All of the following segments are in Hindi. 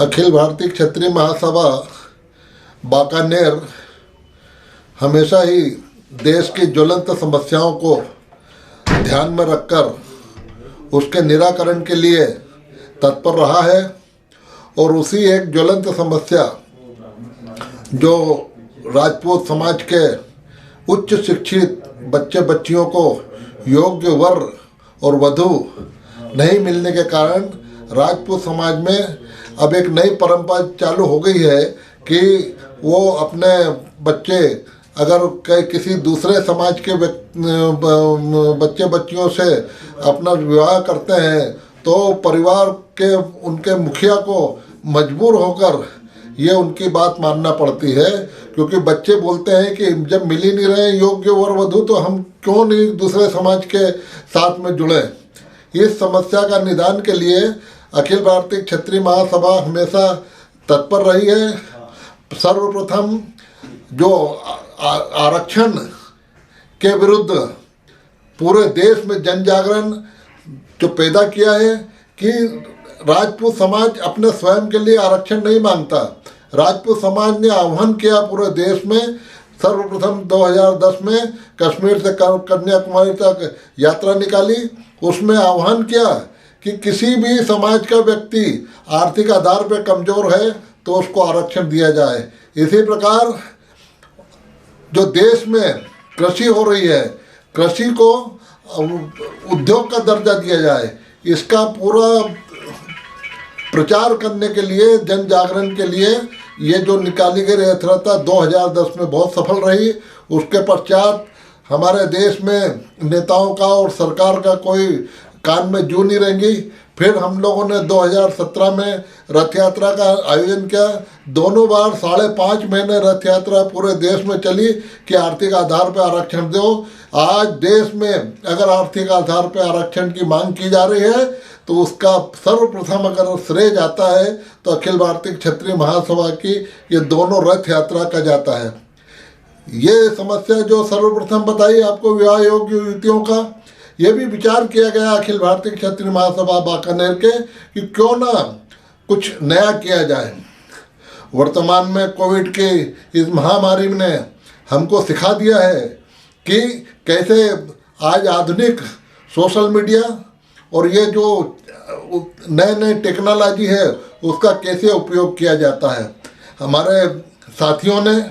अखिल भारतीय क्षत्रिय महासभा बाकानेर हमेशा ही देश की ज्वलंत समस्याओं को ध्यान में रखकर उसके निराकरण के लिए तत्पर रहा है और उसी एक ज्वलंत समस्या जो राजपूत समाज के उच्च शिक्षित बच्चे बच्चियों को योग्य वर और वधू नहीं मिलने के कारण राजपूत समाज में अब एक नई परंपरा चालू हो गई है कि वो अपने बच्चे अगर किसी दूसरे समाज के बच्चे बच्चियों से अपना विवाह करते हैं तो परिवार के उनके मुखिया को मजबूर होकर ये उनकी बात मानना पड़ती है, क्योंकि बच्चे बोलते हैं कि जब मिल ही नहीं रहे योग्य वर वधू तो हम क्यों नहीं दूसरे समाज के साथ में जुड़े। इस समस्या का निदान के लिए अखिल भारतीय क्षत्रिय महासभा हमेशा तत्पर रही है। सर्वप्रथम जो आरक्षण के विरुद्ध पूरे देश में जन जागरण जो पैदा किया है कि राजपूत समाज अपने स्वयं के लिए आरक्षण नहीं मांगता। राजपूत समाज ने आह्वान किया पूरे देश में। सर्वप्रथम 2010 में कश्मीर से कन्याकुमारी तक यात्रा निकाली। उसमें आह्वान किया कि किसी भी समाज का व्यक्ति आर्थिक आधार पर कमज़ोर है तो उसको आरक्षण दिया जाए। इसी प्रकार जो देश में कृषि हो रही है, कृषि को उद्योग का दर्जा दिया जाए, इसका पूरा प्रचार करने के लिए, जन जागरण के लिए ये जो निकाली गई यात्रा 2010 में बहुत सफल रही। उसके पश्चात हमारे देश में नेताओं का और सरकार का कोई कान में जू नहीं रहेंगी। फिर हम लोगों ने 2017 में रथ यात्रा का आयोजन किया। दोनों बार 5.5 महीने रथ यात्रा पूरे देश में चली कि आर्थिक आधार पर आरक्षण दो। आज देश में अगर आर्थिक आधार पर आरक्षण की मांग की जा रही है तो उसका सर्वप्रथम अगर श्रेय जाता है तो अखिल भारतीय क्षत्रिय महासभा की ये दोनों रथ यात्रा का जाता है। ये समस्या जो सर्वप्रथम बताई आपको विवाह योग्य युवतियों का, ये भी विचार किया गया अखिल भारतीय क्षत्रिय महासभा बाकानेर के कि क्यों ना कुछ नया किया जाए। वर्तमान में कोविड के इस महामारी ने हमको सिखा दिया है कि कैसे आज आधुनिक सोशल मीडिया और ये जो नए टेक्नोलॉजी है उसका कैसे उपयोग किया जाता है। हमारे साथियों ने,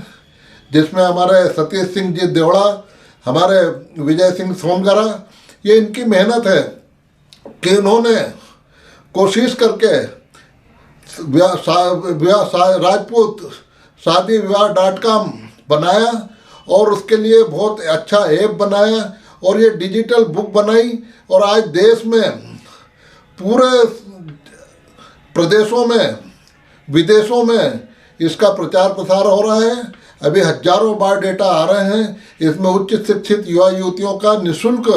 जिसमें हमारे सतीश सिंह जी देवड़ा, हमारे विजय सिंह सोमगरा, ये इनकी मेहनत है कि उन्होंने कोशिश करके राजपूत शादी विवाह.com बनाया और उसके लिए बहुत अच्छा ऐप बनाया और ये डिजिटल बुक बनाई और आज देश में पूरे प्रदेशों में विदेशों में इसका प्रचार प्रसार हो रहा है। अभी हजारों बायोडेटा आ रहे हैं। इसमें उच्च शिक्षित युवा युवतियों का निःशुल्क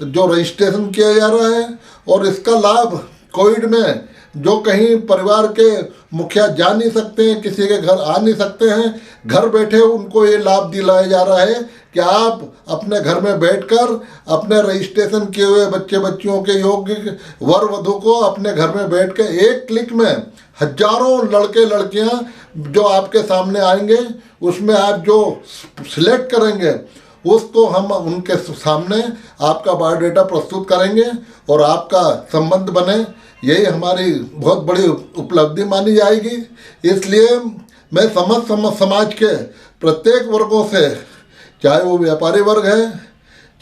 जो रजिस्ट्रेशन किया जा रहा है और इसका लाभ कोविड में जो कहीं परिवार के मुखिया जा नहीं सकते हैं, किसी के घर आ नहीं सकते हैं, घर बैठे उनको ये लाभ दिलाया जा रहा है कि आप अपने घर में बैठकर अपने रजिस्ट्रेशन किए हुए बच्चे बच्चियों के योग्य वर वधू को अपने घर में बैठ के एक क्लिक में हजारों लड़के लड़कियां जो आपके सामने आएंगे, उसमें आप जो सिलेक्ट करेंगे उसको हम उनके सामने आपका बायोडाटा प्रस्तुत करेंगे और आपका संबंध बने। यही हमारी बहुत बड़ी उपलब्धि मानी जाएगी। इसलिए मैं समाज के प्रत्येक वर्गों से, चाहे वो व्यापारी वर्ग है,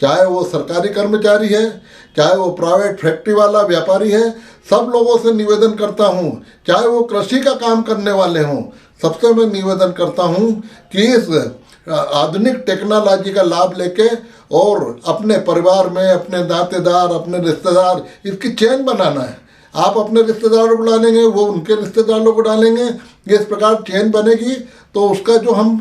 चाहे वो सरकारी कर्मचारी है, चाहे वो प्राइवेट फैक्ट्री वाला व्यापारी है, सब लोगों से निवेदन करता हूँ, चाहे वो कृषि का काम करने वाले हों, सबसे मैं निवेदन करता हूँ कि इस आधुनिक टेक्नोलॉजी का लाभ लेके और अपने परिवार में अपने नातेदार, अपने रिश्तेदार, इसकी चेन बनाना है। आप अपने रिश्तेदारों को डालेंगे, वो उनके रिश्तेदारों को डालेंगे, इस प्रकार चेन बनेगी तो उसका जो हम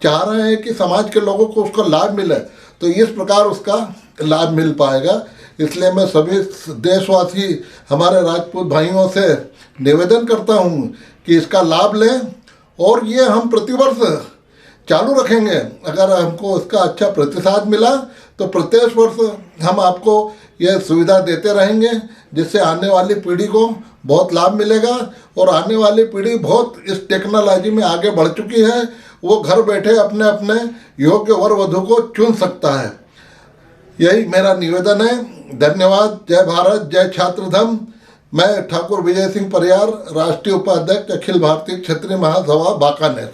चाह रहे हैं कि समाज के लोगों को उसका लाभ मिले तो इस प्रकार उसका लाभ मिल पाएगा। इसलिए मैं सभी देशवासी हमारे राजपूत भाइयों से निवेदन करता हूँ कि इसका लाभ लें और ये हम प्रतिवर्ष चालू रखेंगे। अगर हमको इसका अच्छा प्रतिसाद मिला तो प्रत्येक वर्ष हम आपको यह सुविधा देते रहेंगे, जिससे आने वाली पीढ़ी को बहुत लाभ मिलेगा। और आने वाली पीढ़ी बहुत इस टेक्नोलॉजी में आगे बढ़ चुकी है, वो घर बैठे अपने अपने योग्य वर वधु को चुन सकता है। यही मेरा निवेदन है। धन्यवाद। जय भारत, जय छात्र धर्म। मैं ठाकुर विजय सिंह परियार, राष्ट्रीय उपाध्यक्ष, अखिल भारतीय क्षेत्रीय महासभा बाकानेर।